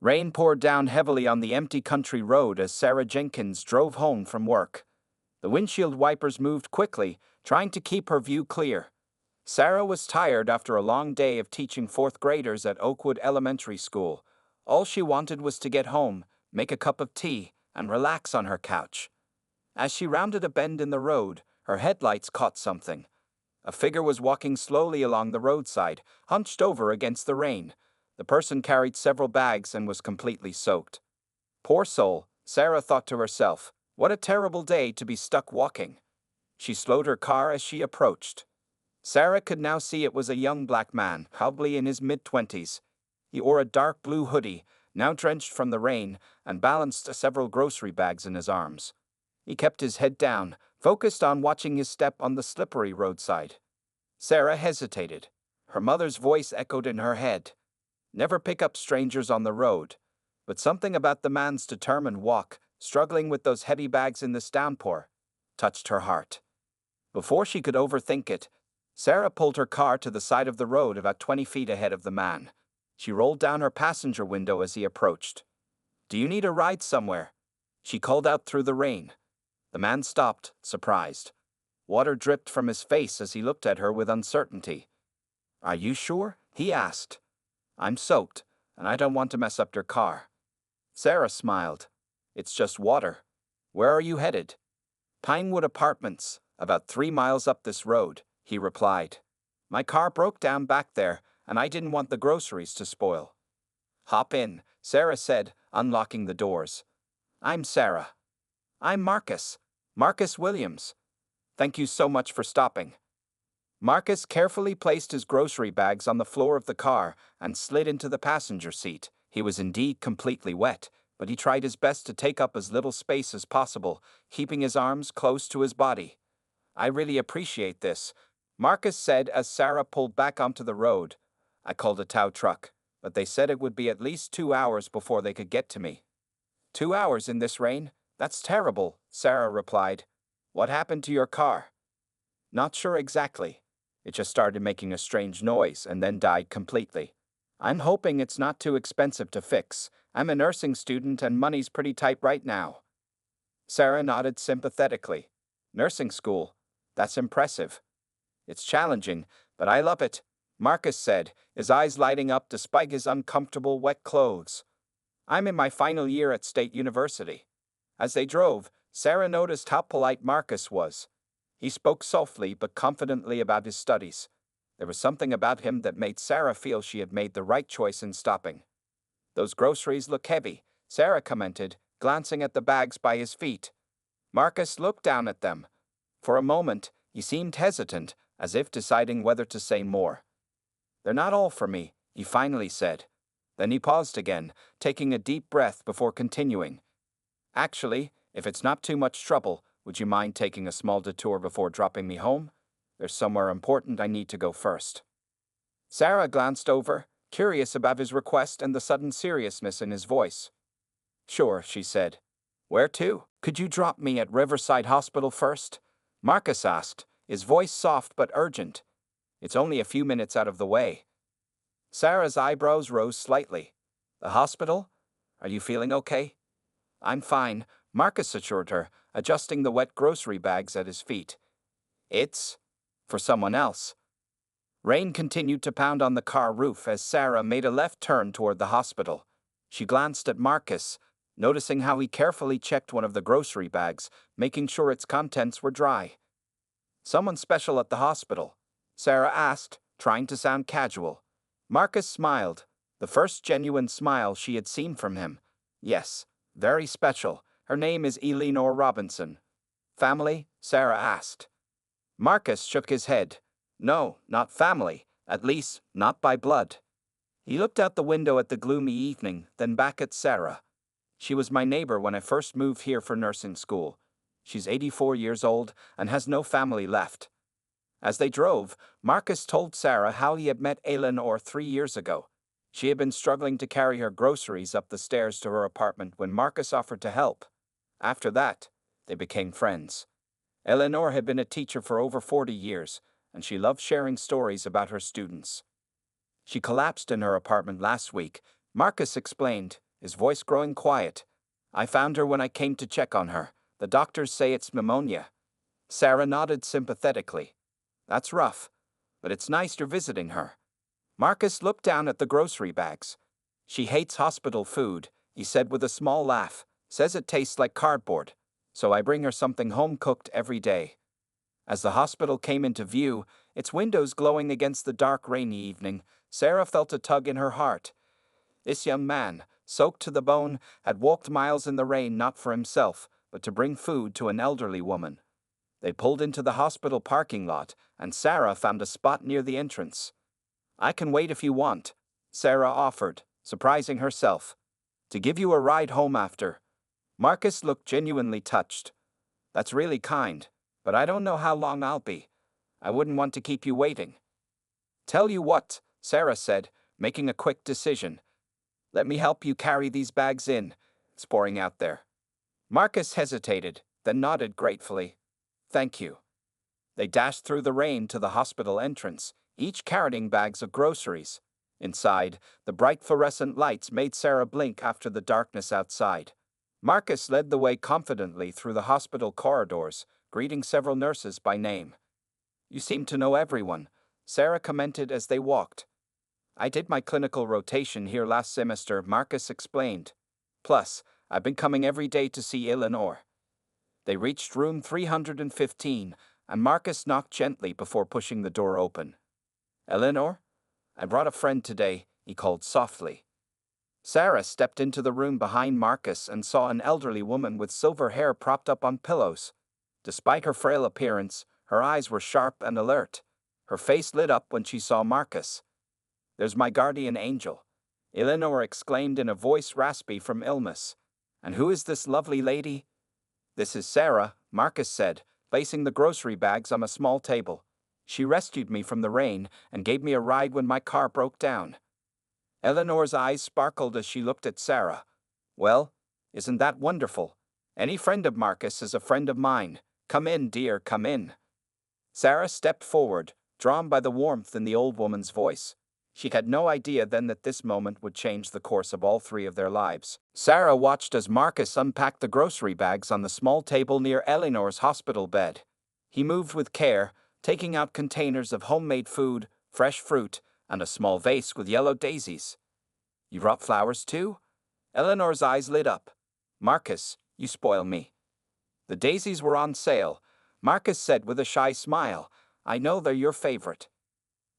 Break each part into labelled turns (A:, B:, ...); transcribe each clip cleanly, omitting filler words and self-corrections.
A: Rain poured down heavily on the empty country road as Sarah Jenkins drove home from work. The windshield wipers moved quickly, trying to keep her view clear. Sarah was tired after a long day of teaching fourth graders at Oakwood Elementary School. All she wanted was to get home, make a cup of tea, and relax on her couch. As she rounded a bend in the road, her headlights caught something. A figure was walking slowly along the roadside, hunched over against the rain. The person carried several bags and was completely soaked. Poor soul, Sarah thought to herself. What a terrible day to be stuck walking. She slowed her car as she approached. Sarah could now see it was a young black man, probably in his mid-20s. He wore a dark blue hoodie, now drenched from the rain, and balanced several grocery bags in his arms. He kept his head down, focused on watching his step on the slippery roadside. Sarah hesitated. Her mother's voice echoed in her head. Never pick up strangers on the road. But something about the man's determined walk, struggling with those heavy bags in this downpour, touched her heart. Before she could overthink it, Sarah pulled her car to the side of the road about 20 feet ahead of the man. She rolled down her passenger window as he approached. "Do you need a ride somewhere?" she called out through the rain. The man stopped, surprised. Water dripped from his face as he looked at her with uncertainty. "Are you sure?" he asked. "I'm soaked, and I don't want to mess up your car." Sarah smiled. "It's just water. Where are you headed?" "Pinewood Apartments, about 3 miles up this road," he replied. "My car broke down back there, and I didn't want the groceries to spoil." "Hop in," Sarah said, unlocking the doors. "I'm Sarah." "I'm Marcus. Marcus Williams. Thank you so much for stopping." Marcus carefully placed his grocery bags on the floor of the car and slid into the passenger seat. He was indeed completely wet, but he tried his best to take up as little space as possible, keeping his arms close to his body. "I really appreciate this," Marcus said as Sarah pulled back onto the road. "I called a tow truck, but they said it would be at least 2 hours before they could get to me." "2 hours in this rain? That's terrible," Sarah replied. "What happened to your car?" "Not sure exactly. It just started making a strange noise and then died completely. I'm hoping it's not too expensive to fix. I'm a nursing student and money's pretty tight right now." Sarah nodded sympathetically. "Nursing school? That's impressive." "It's challenging, but I love it," Marcus said, his eyes lighting up despite his uncomfortable wet clothes. "I'm in my final year at State University." As they drove, Sarah noticed how polite Marcus was. He spoke softly but confidently about his studies. There was something about him that made Sarah feel she had made the right choice in stopping. "Those groceries look heavy," Sarah commented, glancing at the bags by his feet. Marcus looked down at them. For a moment, he seemed hesitant, as if deciding whether to say more. "They're not all for me," he finally said. Then he paused again, taking a deep breath before continuing. "Actually, if it's not too much trouble, would you mind taking a small detour before dropping me home? There's somewhere important I need to go first." Sarah glanced over, curious about his request and the sudden seriousness in his voice. "Sure," she said. "Where to?" "Could you drop me at Riverside Hospital first?" Marcus asked, his voice soft but urgent. "It's only a few minutes out of the way." Sarah's eyebrows rose slightly. "The hospital? Are you feeling okay?" "I'm fine," Marcus assured her, adjusting the wet grocery bags at his feet. "It's for someone else." Rain continued to pound on the car roof as Sarah made a left turn toward the hospital. She glanced at Marcus, noticing how he carefully checked one of the grocery bags, making sure its contents were dry. "Someone special at the hospital?" Sarah asked, trying to sound casual. Marcus smiled, the first genuine smile she had seen from him. "Yes, very special. Her name is Eleanor Robinson." "Family?" Sarah asked. Marcus shook his head. "No, not family, at least not by blood." He looked out the window at the gloomy evening, then back at Sarah. "She was my neighbor when I first moved here for nursing school. She's 84 years old and has no family left." As they drove, Marcus told Sarah how he had met Eleanor 3 years ago. She had been struggling to carry her groceries up the stairs to her apartment when Marcus offered to help. After that, they became friends. Eleanor had been a teacher for over 40 years, and she loved sharing stories about her students. "She collapsed in her apartment last week," Marcus explained, his voice growing quiet. I found her when I came to check on her. The doctors say it's pneumonia. Sarah nodded sympathetically. That's rough, but it's nice you're visiting her. Marcus looked down at the grocery bags. She hates hospital food, he said with a small laugh. Says it tastes like cardboard, so I bring her something home-cooked every day. As the hospital came into view, its windows glowing against the dark rainy evening, Sarah felt a tug in her heart. This young man, soaked to the bone, had walked miles in the rain not for himself, but to bring food to an elderly woman. They pulled into the hospital parking lot, and Sarah found a spot near the entrance. I can wait if you want, Sarah offered, surprising herself. To give you a ride home after. Marcus looked genuinely touched. That's really kind, but I don't know how long I'll be. I wouldn't want to keep you waiting. Tell you what, Sarah said, making a quick decision. Let me help you carry these bags in. It's pouring out there. Marcus hesitated, then nodded gratefully. Thank you. They dashed through the rain to the hospital entrance, each carrying bags of groceries. Inside, the bright fluorescent lights made Sarah blink after the darkness outside. Marcus led the way confidently through the hospital corridors, greeting several nurses by name. You seem to know everyone, Sarah commented as they walked. I did my clinical rotation here last semester, Marcus explained. Plus, I've been coming every day to see Eleanor. They reached room 315, and Marcus knocked gently before pushing the door open. Eleanor? I brought a friend today, he called softly. Sarah stepped into the room behind Marcus and saw an elderly woman with silver hair propped up on pillows. Despite her frail appearance, her eyes were sharp and alert. Her face lit up when she saw Marcus. There's my guardian angel, Eleanor exclaimed in a voice raspy from illness. And who is this lovely lady? This is Sarah, Marcus said, placing the grocery bags on a small table. She rescued me from the rain and gave me a ride when my car broke down. Eleanor's eyes sparkled as she looked at Sarah. Well, isn't that wonderful? Any friend of Marcus is a friend of mine. Come in, dear, come in. Sarah stepped forward, drawn by the warmth in the old woman's voice. She had no idea then that this moment would change the course of all three of their lives. Sarah watched as Marcus unpacked the grocery bags on the small table near Eleanor's hospital bed. He moved with care, taking out containers of homemade food, fresh fruit, and a small vase with yellow daisies. You brought flowers too? Eleanor's eyes lit up. Marcus, you spoil me. The daisies were on sale, Marcus said with a shy smile. I know they're your favorite.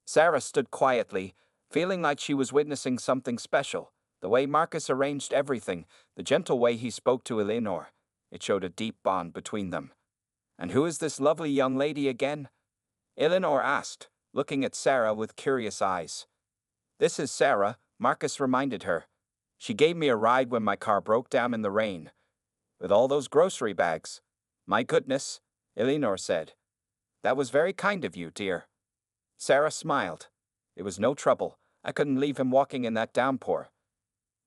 A: Sarah stood quietly, feeling like she was witnessing something special. The way Marcus arranged everything, the gentle way he spoke to Eleanor, it showed a deep bond between them. And who is this lovely young lady again? Eleanor asked, looking at Sarah with curious eyes. This is Sarah, Marcus reminded her. She gave me a ride when my car broke down in the rain. With all those grocery bags. My goodness, Eleanor said. That was very kind of you, dear. Sarah smiled. It was no trouble. I couldn't leave him walking in that downpour.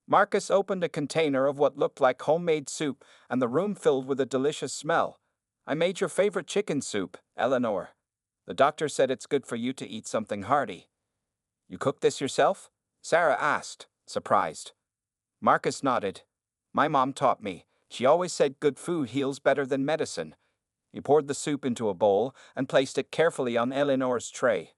A: Marcus opened a container of what looked like homemade soup, and the room filled with a delicious smell. I made your favorite chicken soup, Eleanor. The doctor said it's good for you to eat something hearty. You cooked this yourself? Sarah asked, surprised. Marcus nodded. My mom taught me. She always said good food heals better than medicine. He poured the soup into a bowl and placed it carefully on Eleanor's tray.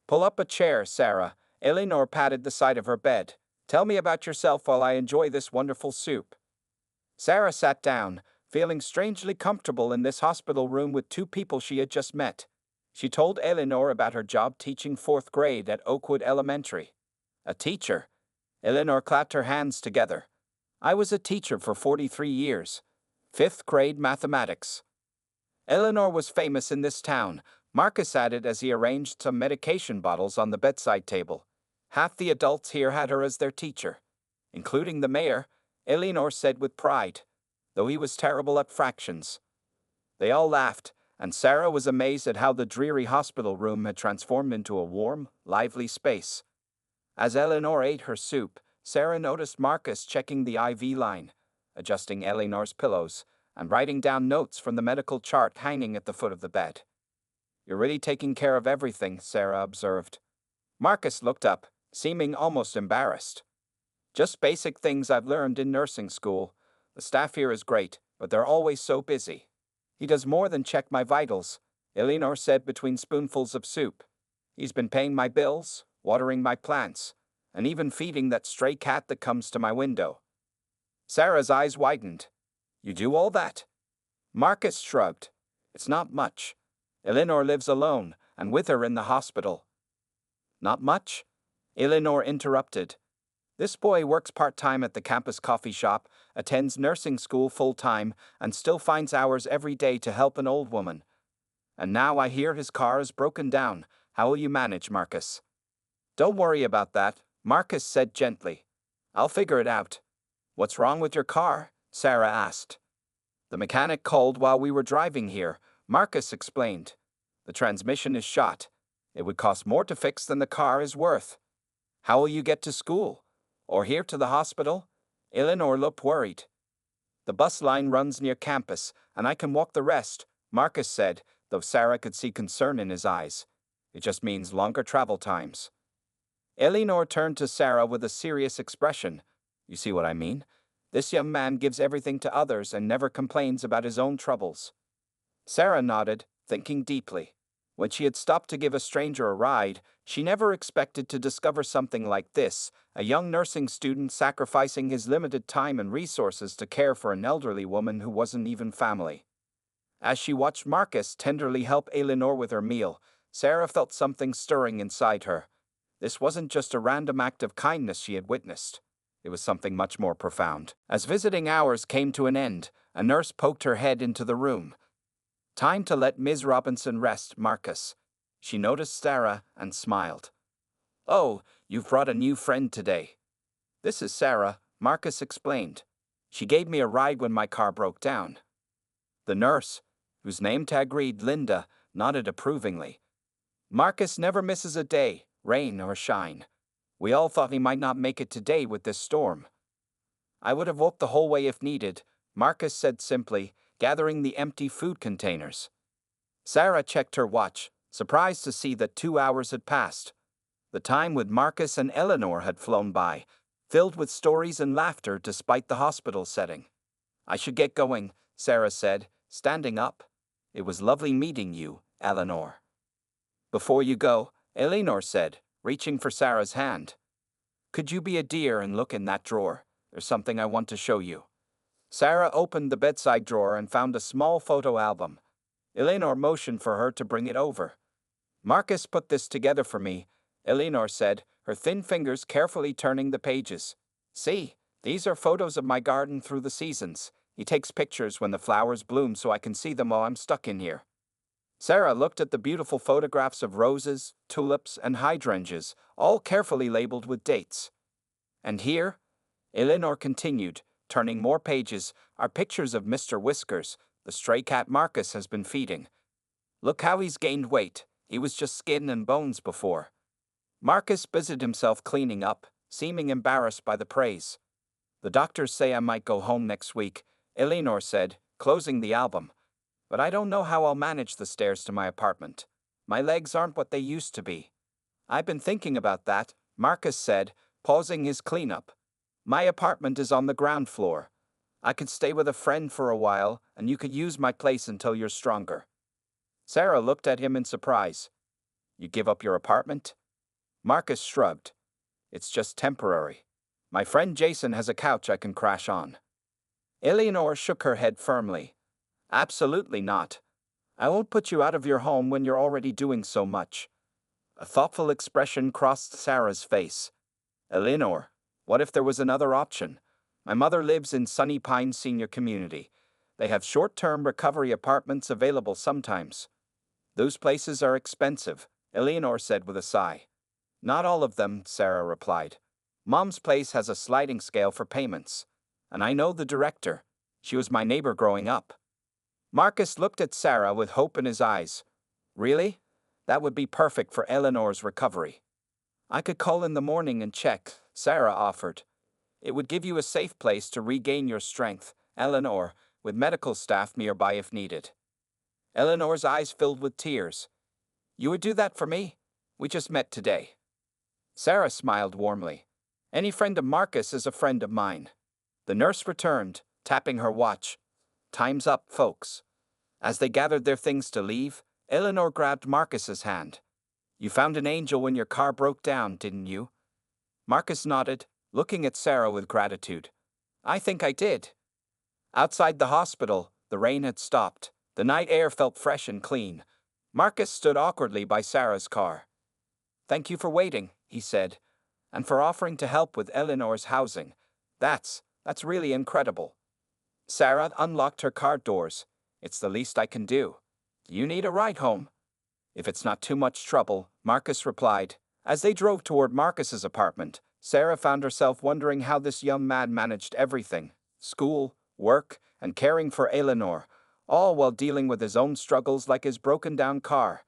A: Pull up a chair, Sarah. Eleanor patted the side of her bed. Tell me about yourself while I enjoy this wonderful soup. Sarah sat down, feeling strangely comfortable in this hospital room with two people she had just met. She told Eleanor about her job teaching 4th grade at Oakwood Elementary. A teacher? Eleanor clapped her hands together. I was a teacher for 43 years. 5th grade mathematics. Eleanor was famous in this town, Marcus added as he arranged some medication bottles on the bedside table. Half the adults here had her as their teacher. Including the mayor, Eleanor said with pride, though he was terrible at fractions. They all laughed, and Sarah was amazed at how the dreary hospital room had transformed into a warm, lively space. As Eleanor ate her soup, Sarah noticed Marcus checking the IV line, adjusting Eleanor's pillows, and writing down notes from the medical chart hanging at the foot of the bed. You're really taking care of everything, Sarah observed. Marcus looked up, seeming almost embarrassed. Just basic things I've learned in nursing school. The staff here is great, but they're always so busy. He does more than check my vitals, Eleanor said between spoonfuls of soup. He's been paying my bills, watering my plants, and even feeding that stray cat that comes to my window. Sarah's eyes widened. You do all that? Marcus shrugged. It's not much. Eleanor lives alone, and with her in the hospital. Not much? Eleanor interrupted. This boy works part-time at the campus coffee shop, attends nursing school full-time, and still finds hours every day to help an old woman. And now I hear his car is broken down. How will you manage, Marcus? Don't worry about that, Marcus said gently. I'll figure it out. What's wrong with your car? Sarah asked. The mechanic called while we were driving here, Marcus explained. The transmission is shot. It would cost more to fix than the car is worth. How will you get to school? Or here to the hospital? Eleanor looked worried. The bus line runs near campus, and I can walk the rest, Marcus said, though Sarah could see concern in his eyes. It just means longer travel times. Eleanor turned to Sarah with a serious expression. You see what I mean? This young man gives everything to others and never complains about his own troubles. Sarah nodded, thinking deeply. When she had stopped to give a stranger a ride, she never expected to discover something like this, a young nursing student sacrificing his limited time and resources to care for an elderly woman who wasn't even family. As she watched Marcus tenderly help Eleanor with her meal, Sarah felt something stirring inside her. This wasn't just a random act of kindness she had witnessed. It was something much more profound. As visiting hours came to an end, a nurse poked her head into the room. Time to let Ms. Robinson rest, Marcus. She noticed Sarah and smiled. Oh, you've brought a new friend today. This is Sarah, Marcus explained. She gave me a ride when my car broke down. The nurse, whose name tag read Linda, nodded approvingly. Marcus never misses a day, rain or shine. We all thought he might not make it today with this storm. I would have walked the whole way if needed, Marcus said simply, gathering the empty food containers. Sarah checked her watch, surprised to see that 2 hours had passed. The time with Marcus and Eleanor had flown by, filled with stories and laughter despite the hospital setting. I should get going, Sarah said, standing up. It was lovely meeting you, Eleanor. Before you go, Eleanor said, reaching for Sarah's hand. Could you be a dear and look in that drawer? There's something I want to show you. Sarah opened the bedside drawer and found a small photo album. Eleanor motioned for her to bring it over. Marcus put this together for me, Eleanor said, her thin fingers carefully turning the pages. See, these are photos of my garden through the seasons. He takes pictures when the flowers bloom so I can see them while I'm stuck in here. Sarah looked at the beautiful photographs of roses, tulips, and hydrangeas, all carefully labeled with dates. And here, Eleanor continued, turning more pages, are pictures of Mr. Whiskers, the stray cat Marcus has been feeding. Look how he's gained weight. He was just skin and bones before. Marcus busied himself cleaning up, seeming embarrassed by the praise. The doctors say I might go home next week, Eleanor said, closing the album. But I don't know how I'll manage the stairs to my apartment. My legs aren't what they used to be. I've been thinking about that, Marcus said, pausing his cleanup. My apartment is on the ground floor. I could stay with a friend for a while, and you could use my place until you're stronger. Sarah looked at him in surprise. You give up your apartment? Marcus shrugged. It's just temporary. My friend Jason has a couch I can crash on. Eleanor shook her head firmly. Absolutely not. I won't put you out of your home when you're already doing so much. A thoughtful expression crossed Sarah's face. Eleanor, what if there was another option? My mother lives in Sunny Pines Senior Community. They have short-term recovery apartments available sometimes. Those places are expensive, Eleanor said with a sigh. Not all of them, Sarah replied. Mom's place has a sliding scale for payments. And I know the director. She was my neighbor growing up. Marcus looked at Sarah with hope in his eyes. Really? That would be perfect for Eleanor's recovery. I could call in the morning and check, Sarah offered. It would give you a safe place to regain your strength, Eleanor, with medical staff nearby if needed. Eleanor's eyes filled with tears. You would do that for me? We just met today. Sarah smiled warmly. Any friend of Marcus is a friend of mine. The nurse returned, tapping her watch. Time's up, folks. As they gathered their things to leave, Eleanor grabbed Marcus's hand. You found an angel when your car broke down, didn't you? Marcus nodded, looking at Sarah with gratitude. I think I did. Outside the hospital, the rain had stopped. The night air felt fresh and clean. Marcus stood awkwardly by Sarah's car. Thank you for waiting, he said, and for offering to help with Eleanor's housing. That's really incredible. Sarah unlocked her car doors. It's the least I can do. You need a ride home? If it's not too much trouble, Marcus replied. As they drove toward Marcus's apartment, Sarah found herself wondering how this young man managed everything: school, work, and caring for Eleanor, all while dealing with his own struggles like his broken-down car.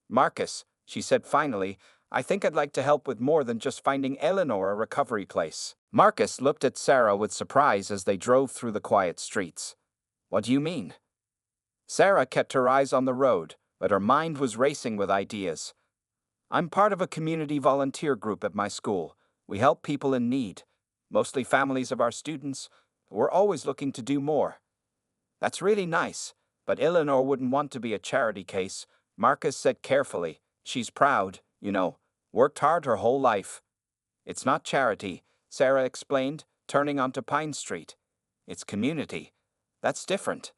A: Marcus, she said finally, I think I'd like to help with more than just finding Eleanor a recovery place. Marcus looked at Sarah with surprise as they drove through the quiet streets. What do you mean? Sarah kept her eyes on the road, but her mind was racing with ideas. I'm part of a community volunteer group at my school. We help people in need, mostly families of our students. We're always looking to do more. That's really nice, but Eleanor wouldn't want to be a charity case, Marcus said carefully. She's proud, you know, worked hard her whole life. It's not charity, Sarah explained, turning onto Pine Street. It's community. That's different.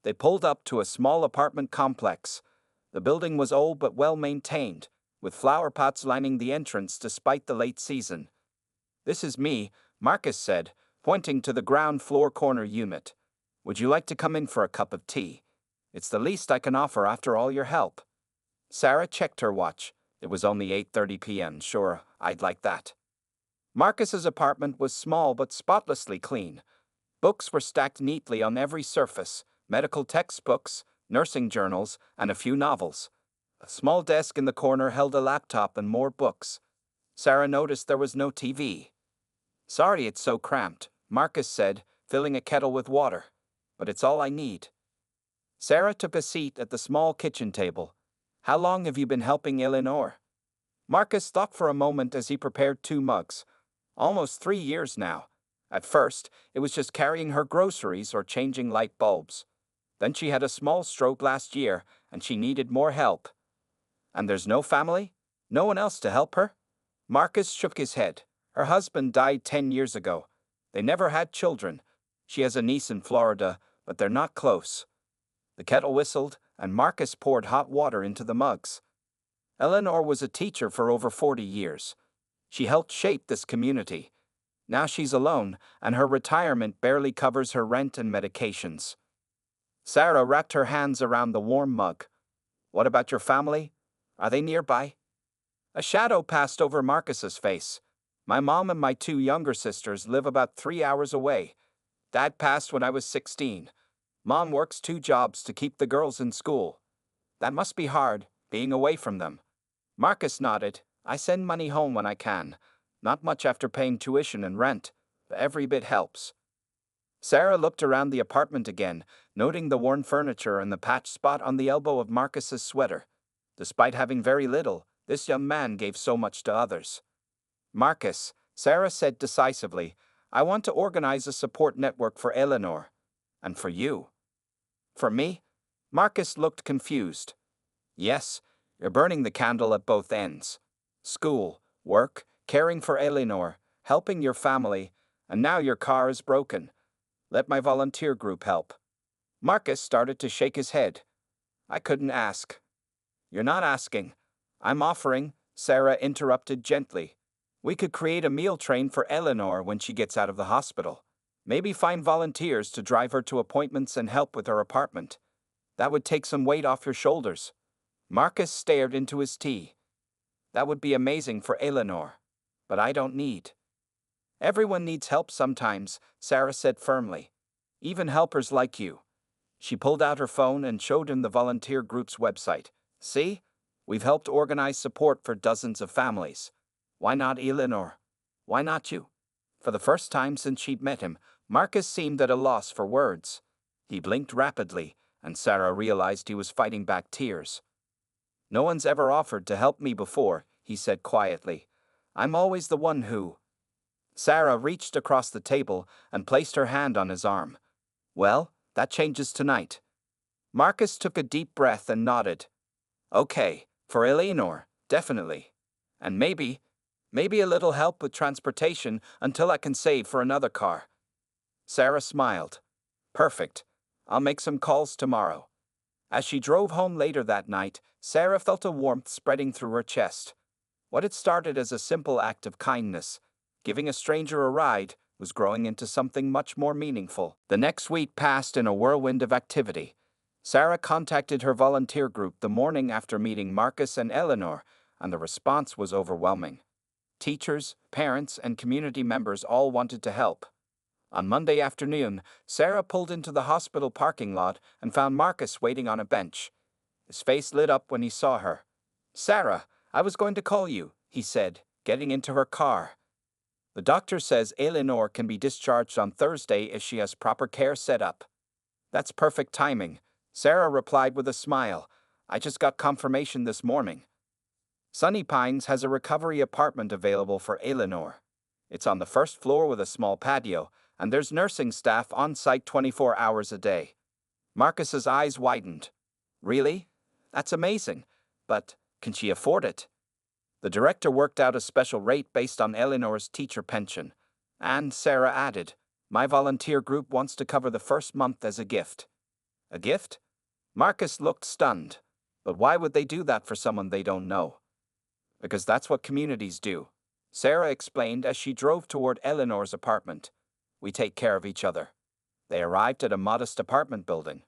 A: They pulled up to a small apartment complex. The building was old but well maintained, with flower pots lining the entrance despite the late season. This is me, Marcus said, pointing to the ground floor corner unit. Would you like to come in for a cup of tea? It's the least I can offer after all your help. Sarah checked her watch. It was only 8:30 p.m. Sure, I'd like that. Marcus's apartment was small but spotlessly clean. Books were stacked neatly on every surface: medical textbooks, nursing journals, and a few novels. A small desk in the corner held a laptop and more books. Sarah noticed there was no TV. Sorry it's so cramped, Marcus said, filling a kettle with water. But it's all I need. Sarah took a seat at the small kitchen table. How long have you been helping Eleanor? Marcus thought for a moment as he prepared 2 mugs. Almost 3 years now. At first, it was just carrying her groceries or changing light bulbs. Then she had a small stroke last year, and she needed more help. And there's no family? No one else to help her? Marcus shook his head. Her husband died 10 years ago. They never had children. She has a niece in Florida, but they're not close. The kettle whistled, and Marcus poured hot water into the mugs. Eleanor was a teacher for over 40 years. She helped shape this community. Now she's alone, and her retirement barely covers her rent and medications. Sarah wrapped her hands around the warm mug. What about your family? Are they nearby? A shadow passed over Marcus's face. My mom and my 2 younger sisters live about 3 hours away. Dad passed when I was 16. Mom works 2 jobs to keep the girls in school. That must be hard, being away from them. Marcus nodded. I send money home when I can. Not much after paying tuition and rent, but every bit helps. Sarah looked around the apartment again, noting the worn furniture and the patched spot on the elbow of Marcus's sweater. Despite having very little, this young man gave so much to others. Marcus, Sarah said decisively, I want to organize a support network for Eleanor. And for you. For me? Marcus looked confused. Yes, you're burning the candle at both ends. School, work, caring for Eleanor, helping your family, and now your car is broken. Let my volunteer group help. Marcus started to shake his head. I couldn't ask. You're not asking. I'm offering, Sarah interrupted gently. We could create a meal train for Eleanor when she gets out of the hospital. Maybe find volunteers to drive her to appointments and help with her apartment. That would take some weight off your shoulders. Marcus stared into his tea. That would be amazing for Eleanor. But I don't need. Everyone needs help sometimes, Sarah said firmly. Even helpers like you. She pulled out her phone and showed him the volunteer group's website. See? We've helped organize support for dozens of families. Why not Eleanor? Why not you? For the first time since she'd met him, Marcus seemed at a loss for words. He blinked rapidly, and Sarah realized he was fighting back tears. No one's ever offered to help me before, he said quietly. I'm always the one who. Sarah reached across the table and placed her hand on his arm. Well, that changes tonight. Marcus took a deep breath and nodded. Okay, for Eleanor, definitely. And maybe a little help with transportation until I can save for another car. Sarah smiled. Perfect. I'll make some calls tomorrow. As she drove home later that night, Sarah felt a warmth spreading through her chest. What had started as a simple act of kindness, giving a stranger a ride, was growing into something much more meaningful. The next week passed in a whirlwind of activity. Sarah contacted her volunteer group the morning after meeting Marcus and Eleanor, and the response was overwhelming. Teachers, parents, and community members all wanted to help. On Monday afternoon, Sarah pulled into the hospital parking lot and found Marcus waiting on a bench. His face lit up when he saw her. Sarah, I was going to call you, he said, getting into her car. The doctor says Eleanor can be discharged on Thursday if she has proper care set up. That's perfect timing, Sarah replied with a smile. I just got confirmation this morning. Sunny Pines has a recovery apartment available for Eleanor. It's on the first floor with a small patio, and there's nursing staff on site 24 hours a day. Marcus's eyes widened. Really? That's amazing. But can she afford it? The director worked out a special rate based on Eleanor's teacher pension. And Sarah added, my volunteer group wants to cover the first month as a gift. A gift? Marcus looked stunned. But why would they do that for someone they don't know? Because that's what communities do, Sarah explained as she drove toward Eleanor's apartment. We take care of each other. They arrived at a modest apartment building.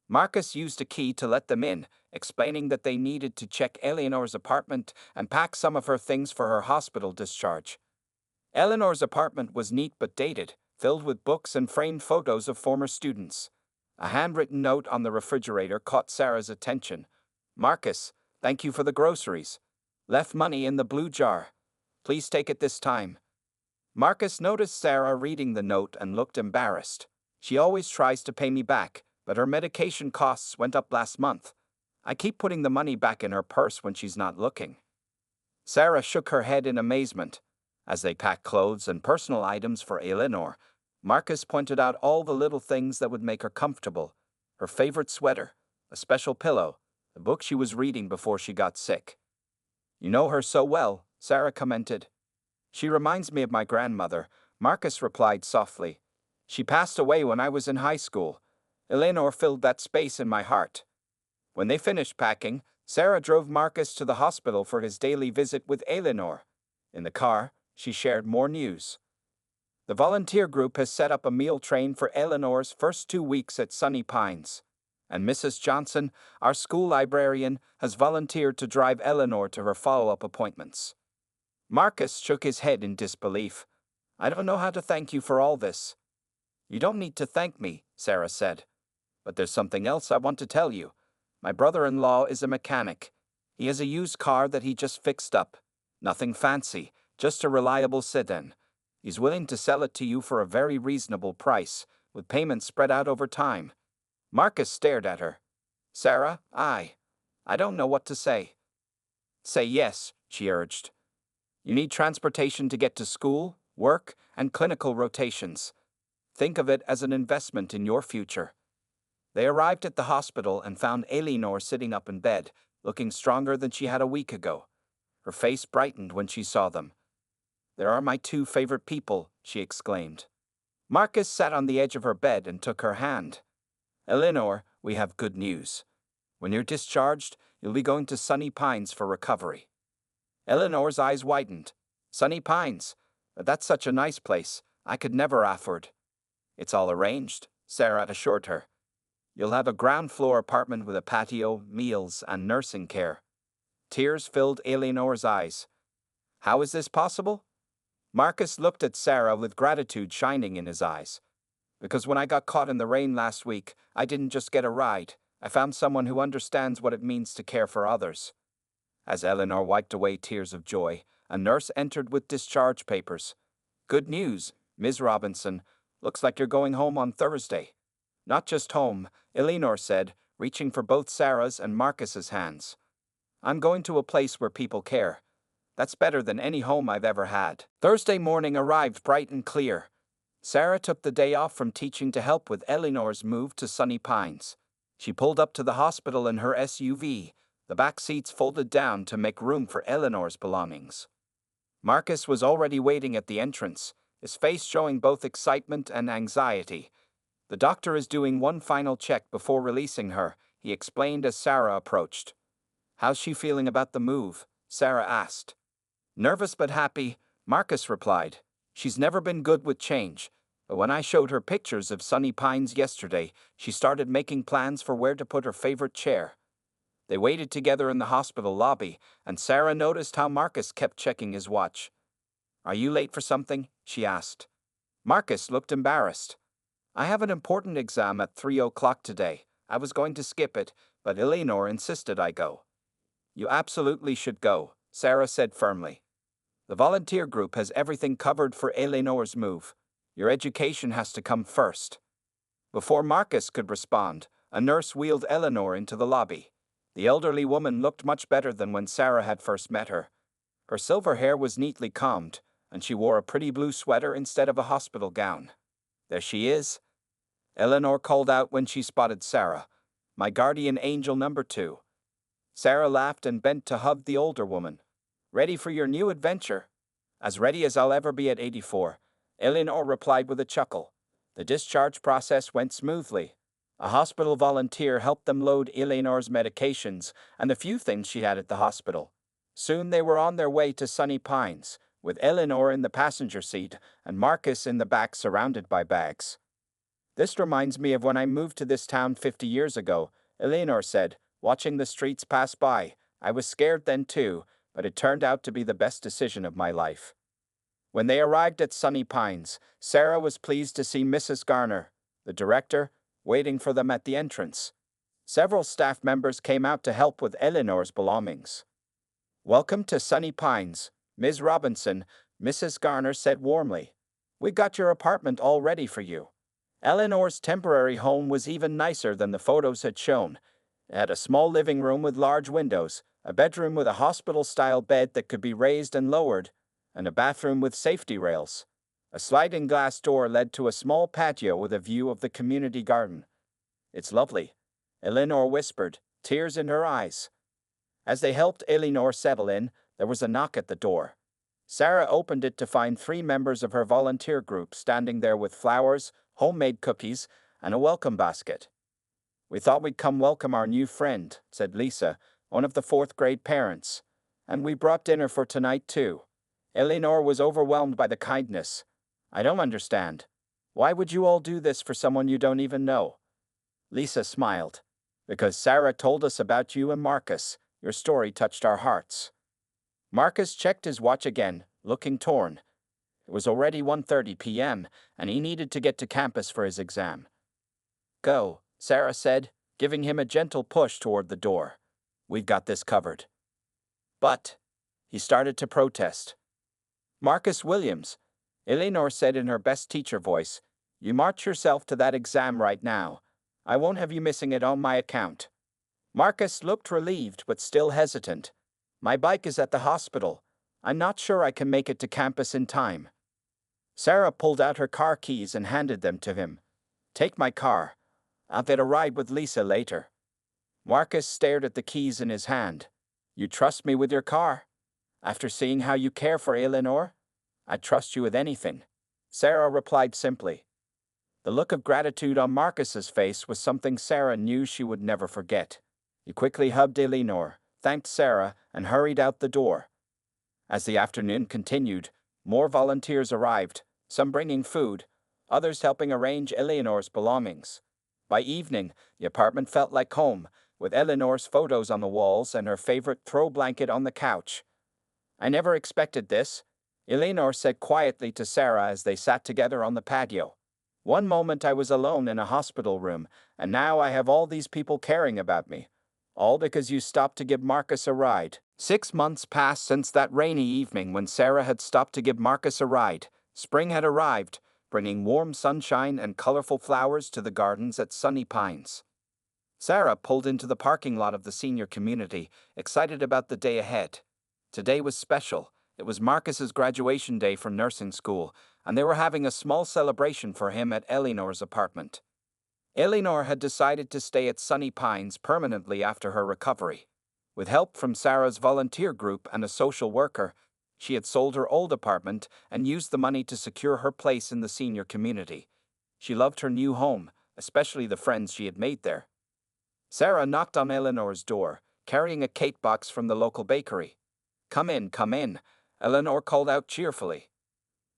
A: Marcus used a key to let them in, explaining that they needed to check Eleanor's apartment and pack some of her things for her hospital discharge. Eleanor's apartment was neat but dated, filled with books and framed photos of former students. A handwritten note on the refrigerator caught Sarah's attention. Marcus, thank you for the groceries. Left money in the blue jar. Please take it this time. Marcus noticed Sarah reading the note and looked embarrassed. She always tries to pay me back, but her medication costs went up last month. I keep putting the money back in her purse when she's not looking. Sarah shook her head in amazement. As they packed clothes and personal items for Eleanor, Marcus pointed out all the little things that would make her comfortable. Her favorite sweater, a special pillow, the book she was reading before she got sick. You know her so well, Sarah commented. She reminds me of my grandmother, Marcus replied softly. She passed away when I was in high school. Eleanor filled that space in my heart. When they finished packing, Sarah drove Marcus to the hospital for his daily visit with Eleanor. In the car, she shared more news. The volunteer group has set up a meal train for Eleanor's first 2 weeks at Sunny Pines. And Mrs. Johnson, our school librarian, has volunteered to drive Eleanor to her follow-up appointments. Marcus shook his head in disbelief. I don't know how to thank you for all this. You don't need to thank me, Sarah said. But there's something else I want to tell you. My brother-in-law is a mechanic. He has a used car that he just fixed up. Nothing fancy, just a reliable sedan. He's willing to sell it to you for a very reasonable price, with payments spread out over time. Marcus stared at her. Sarah, I don't know what to say. Say yes, she urged. You need transportation to get to school, work, and clinical rotations. Think of it as an investment in your future. They arrived at the hospital and found Eleanor sitting up in bed, looking stronger than she had a week ago. Her face brightened when she saw them. There are my 2 favorite people, she exclaimed. Marcus sat on the edge of her bed and took her hand. Eleanor, we have good news. When you're discharged, you'll be going to Sunny Pines for recovery. Eleanor's eyes widened. Sunny Pines? That's such a nice place. I could never afford. It's all arranged, Sarah assured her. You'll have a ground-floor apartment with a patio, meals, and nursing care. Tears filled Eleanor's eyes. How is this possible? Marcus looked at Sarah with gratitude shining in his eyes. Because when I got caught in the rain last week, I didn't just get a ride. I found someone who understands what it means to care for others. As Eleanor wiped away tears of joy, a nurse entered with discharge papers. Good news, Ms. Robinson. Looks like you're going home on Thursday. Not just home, Eleanor said, reaching for both Sarah's and Marcus's hands. I'm going to a place where people care. That's better than any home I've ever had. Thursday morning arrived bright and clear. Sarah took the day off from teaching to help with Eleanor's move to Sunny Pines. She pulled up to the hospital in her SUV, the back seats folded down to make room for Eleanor's belongings. Marcus was already waiting at the entrance, his face showing both excitement and anxiety. The doctor is doing one final check before releasing her, he explained as Sarah approached. How's she feeling about the move? Sarah asked. Nervous but happy, Marcus replied. She's never been good with change, but when I showed her pictures of Sunny Pines yesterday, she started making plans for where to put her favorite chair. They waited together in the hospital lobby, and Sarah noticed how Marcus kept checking his watch. Are you late for something? She asked. Marcus looked embarrassed. I have an important exam at 3 o'clock today. I was going to skip it, but Eleanor insisted I go. You absolutely should go, Sarah said firmly. The volunteer group has everything covered for Eleanor's move. Your education has to come first. Before Marcus could respond, a nurse wheeled Eleanor into the lobby. The elderly woman looked much better than when Sarah had first met her. Her silver hair was neatly combed, and she wore a pretty blue sweater instead of a hospital gown. There she is, Eleanor called out when she spotted Sarah. My guardian angel number 2. Sarah laughed and bent to hug the older woman. Ready for your new adventure? As ready as I'll ever be at 84, Eleanor replied with a chuckle. The discharge process went smoothly. A hospital volunteer helped them load Eleanor's medications and the few things she had at the hospital. Soon they were on their way to Sunny Pines, with Eleanor in the passenger seat and Marcus in the back surrounded by bags. This reminds me of when I moved to this town 50 years ago, Eleanor said, watching the streets pass by. I was scared then too, but it turned out to be the best decision of my life. When they arrived at Sunny Pines, Sarah was pleased to see Mrs. Garner, the director, waiting for them at the entrance. Several staff members came out to help with Eleanor's belongings. Welcome to Sunny Pines, Ms. Robinson, Mrs. Garner said warmly. We got your apartment all ready for you. Eleanor's temporary home was even nicer than the photos had shown. It had a small living room with large windows, a bedroom with a hospital-style bed that could be raised and lowered, and a bathroom with safety rails. A sliding glass door led to a small patio with a view of the community garden. It's lovely, Eleanor whispered, tears in her eyes. As they helped Eleanor settle in, there was a knock at the door. Sarah opened it to find 3 members of her volunteer group standing there with flowers, homemade cookies, and a welcome basket. We thought we'd come welcome our new friend, said Lisa, one of the 4th grade parents. And we brought dinner for tonight too. Eleanor was overwhelmed by the kindness. I don't understand. Why would you all do this for someone you don't even know? Lisa smiled. Because Sarah told us about you and Marcus. Your story touched our hearts. Marcus checked his watch again, looking torn. It was already 1:30 p.m., and he needed to get to campus for his exam. Go, Sarah said, giving him a gentle push toward the door. We've got this covered. But, he started to protest. Marcus Williams, Eleanor said in her best teacher voice, you march yourself to that exam right now. I won't have you missing it on my account. Marcus looked relieved but still hesitant. My bike is at the hospital. I'm not sure I can make it to campus in time. Sarah pulled out her car keys and handed them to him. Take my car. I'll get a ride with Lisa later. Marcus stared at the keys in his hand. You trust me with your car? After seeing how you care for Eleanor? I'd trust you with anything. Sarah replied simply. The look of gratitude on Marcus's face was something Sarah knew she would never forget. He quickly hugged Eleanor, thanked Sarah, and hurried out the door. As the afternoon continued, more volunteers arrived, some bringing food, others helping arrange Eleanor's belongings. By evening, the apartment felt like home, with Eleanor's photos on the walls and her favorite throw blanket on the couch. I never expected this, Eleanor said quietly to Sarah as they sat together on the patio. One moment I was alone in a hospital room, and now I have all these people caring about me. All because you stopped to give Marcus a ride. 6 months passed since that rainy evening when Sarah had stopped to give Marcus a ride. Spring had arrived, bringing warm sunshine and colorful flowers to the gardens at Sunny Pines. Sarah pulled into the parking lot of the senior community, excited about the day ahead. Today was special. It was Marcus's graduation day from nursing school, and they were having a small celebration for him at Eleanor's apartment. Eleanor had decided to stay at Sunny Pines permanently after her recovery. With help from Sarah's volunteer group and a social worker, she had sold her old apartment and used the money to secure her place in the senior community. She loved her new home, especially the friends she had made there. Sarah knocked on Eleanor's door, carrying a cake box from the local bakery. Come in," Eleanor called out cheerfully.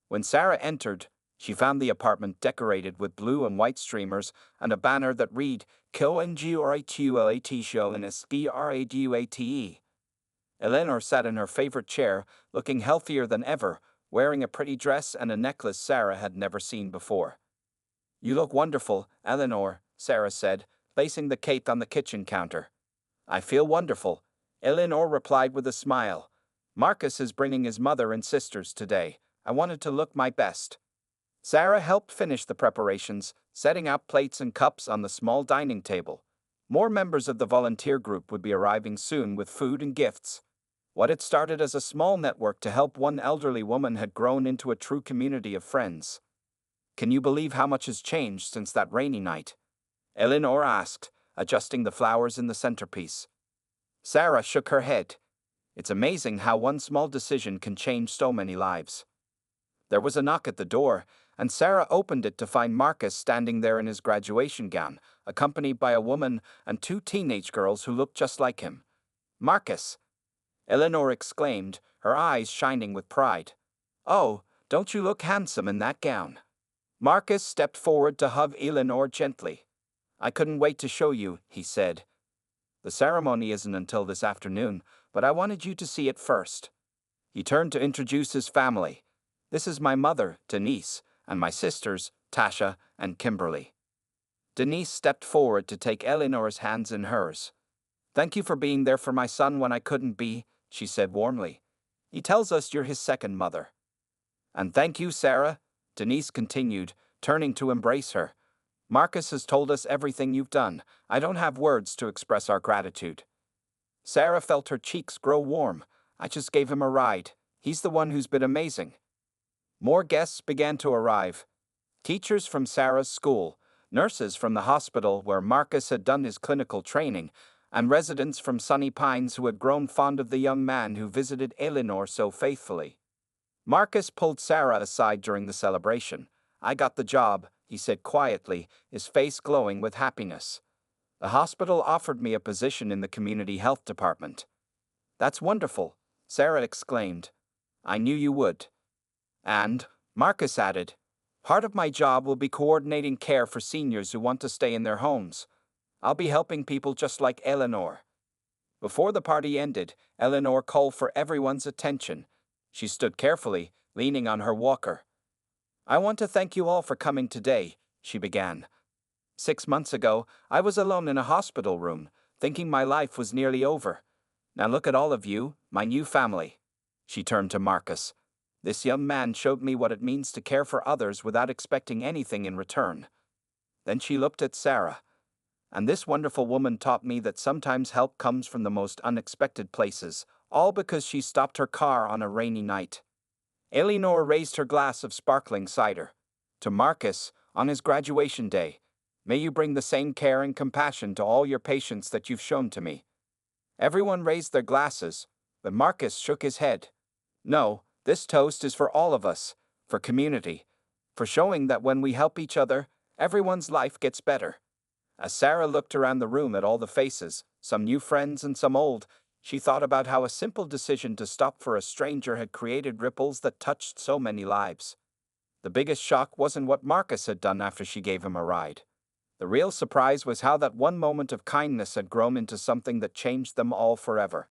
A: When Sarah entered, she found the apartment decorated with blue and white streamers and a banner that read, "K-O-N-G-R-A-T-U-L-A-T-S-G-R-A-D-U-A-T-E." Eleanor sat in her favorite chair, looking healthier than ever, wearing a pretty dress and a necklace Sarah had never seen before. "You look wonderful, Eleanor," Sarah said, placing the cake on the kitchen counter. "I feel wonderful," Eleanor replied with a smile. "Marcus is bringing his mother and sisters today. I wanted to look my best." Sarah helped finish the preparations, setting out plates and cups on the small dining table. More members of the volunteer group would be arriving soon with food and gifts. What had started as a small network to help one elderly woman had grown into a true community of friends. "Can you believe how much has changed since that rainy night?" Eleanor asked, adjusting the flowers in the centerpiece. Sarah shook her head. "It's amazing how one small decision can change so many lives." There was a knock at the door, and Sarah opened it to find Marcus standing there in his graduation gown, accompanied by a woman and two teenage girls who looked just like him. "Marcus!" Eleanor exclaimed, her eyes shining with pride. "Oh, don't you look handsome in that gown?" Marcus stepped forward to hug Eleanor gently. "I couldn't wait to show you," he said. "The ceremony isn't until this afternoon, but I wanted you to see it first." He turned to introduce his family. "This is my mother, Denise, and my sisters, Tasha and Kimberly." Denise stepped forward to take Eleanor's hands in hers. "Thank you for being there for my son when I couldn't be," she said warmly. "He tells us you're his second mother." "And thank you, Sarah," Denise continued, turning to embrace her. "Marcus has told us everything you've done. I don't have words to express our gratitude." Sarah felt her cheeks grow warm. "I just gave him a ride. He's the one who's been amazing." More guests began to arrive. Teachers from Sarah's school, nurses from the hospital where Marcus had done his clinical training, and residents from Sunny Pines who had grown fond of the young man who visited Eleanor so faithfully. Marcus pulled Sarah aside during the celebration. "I got the job," he said quietly, his face glowing with happiness. "The hospital offered me a position in the community health department." "That's wonderful," Sarah exclaimed. "I knew you would." And, Marcus added, "Part of my job will be coordinating care for seniors who want to stay in their homes. I'll be helping people just like Eleanor." Before the party ended, Eleanor called for everyone's attention. She stood carefully, leaning on her walker. "I want to thank you all for coming today," she began. 6 months ago, I was alone in a hospital room, thinking my life was nearly over. Now look at all of you, my new family." She turned to Marcus. "This young man showed me what it means to care for others without expecting anything in return." Then she looked at Sarah. "And this wonderful woman taught me that sometimes help comes from the most unexpected places, all because she stopped her car on a rainy night." Eleanor raised her glass of sparkling cider. "To Marcus, on his graduation day, may you bring the same care and compassion to all your patients that you've shown to me." Everyone raised their glasses, but Marcus shook his head. "No, this toast is for all of us, for community, for showing that when we help each other, everyone's life gets better." As Sarah looked around the room at all the faces, some new friends and some old, she thought about how a simple decision to stop for a stranger had created ripples that touched so many lives. The biggest shock wasn't what Marcus had done after she gave him a ride. The real surprise was how that one moment of kindness had grown into something that changed them all forever.